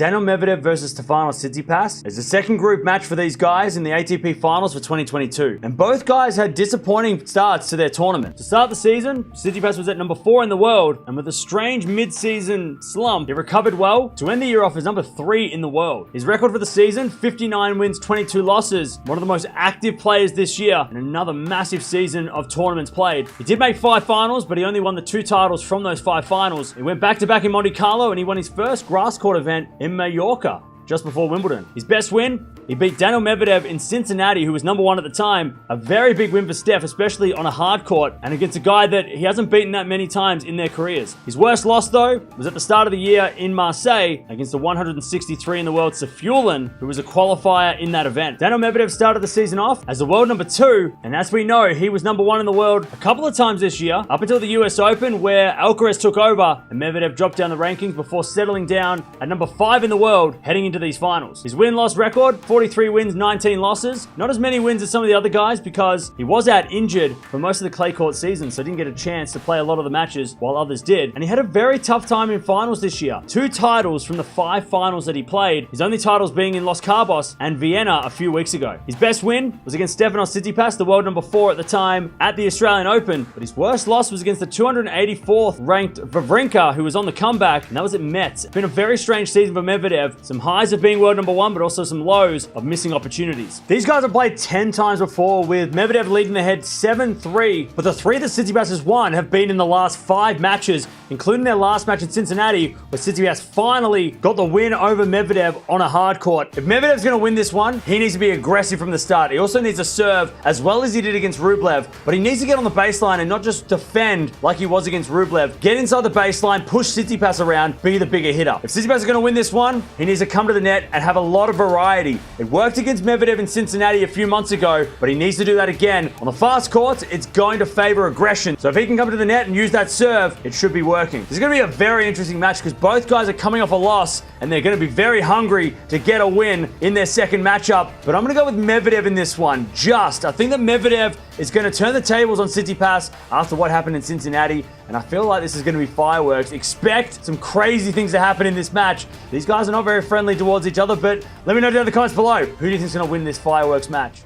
Daniil Medvedev versus Stefanos Tsitsipas is the second group match for these guys in the ATP finals for 2022. And both guys had disappointing starts to their tournament. To start the season, Tsitsipas was at number 4 in the world, and with a strange mid-season slump, he recovered well to end the year off as number 3 in the world. His record for the season, 59 wins, 22 losses, one of the most active players this year, and another massive season of tournaments played. He did make 5 finals, but he only won the 2 titles from those 5 finals. He went back-to-back in Monte Carlo, and he won his first grass court event in Mallorca just before Wimbledon. His best win? He beat Daniil Medvedev in Cincinnati, who was number 1 at the time. A very big win for Steph, especially on a hard court, and against a guy that he hasn't beaten that many times in their careers. His worst loss, though, was at the start of the year in Marseille against the 163 in the world Safiullin, who was a qualifier in that event. Daniil Medvedev started the season off as the world number 2, and as we know, he was number 1 in the world a couple of times this year, up until the US Open, where Alcaraz took over and Medvedev dropped down the rankings before settling down at number 5 in the world heading into these finals. His win-loss record, 43 wins, 19 losses. Not as many wins as some of the other guys because he was out injured for most of the clay court season, so didn't get a chance to play a lot of the matches while others did. And he had a very tough time in finals this year. 2 titles from the 5 finals that he played, his only titles being in Los Cabos and Vienna a few weeks ago. His best win was against Stefanos Tsitsipas, the world number 4 at the time, at the Australian Open, but his worst loss was against the 284th ranked Wawrinka, who was on the comeback, and that was at Metz. It's been a very strange season for Medvedev. Some highs of being world number 1, but also some lows of missing opportunities. These guys have played 10 times before, with Medvedev leading the head 7-3, but the 3 that Tsitsipas has won have been in the last 5 matches, including their last match in Cincinnati, where Tsitsipas finally got the win over Medvedev on a hard court. If Medvedev's going to win this one, he needs to be aggressive from the start. He also needs to serve as well as he did against Rublev, but he needs to get on the baseline and not just defend like he was against Rublev. Get inside the baseline, push Tsitsipas around, be the bigger hitter. If Tsitsipas is going to win this one, he needs to come to the net and have a lot of variety. It worked against Medvedev in Cincinnati a few months ago, but he needs to do that again. On the fast courts, it's going to favor aggression. So if he can come to the net and use that serve, it should be working. This is going to be a very interesting match because both guys are coming off a loss and they're going to be very hungry to get a win in their second matchup. But I'm going to go with Medvedev in this one. I think that Medvedev is going to turn the tables on Tsitsipas after what happened in Cincinnati, and I feel like this is going to be fireworks. Expect some crazy things to happen in this match. These guys are not very friendly towards each other, but let me know down in the comments below, who do you think is going to win this fireworks match?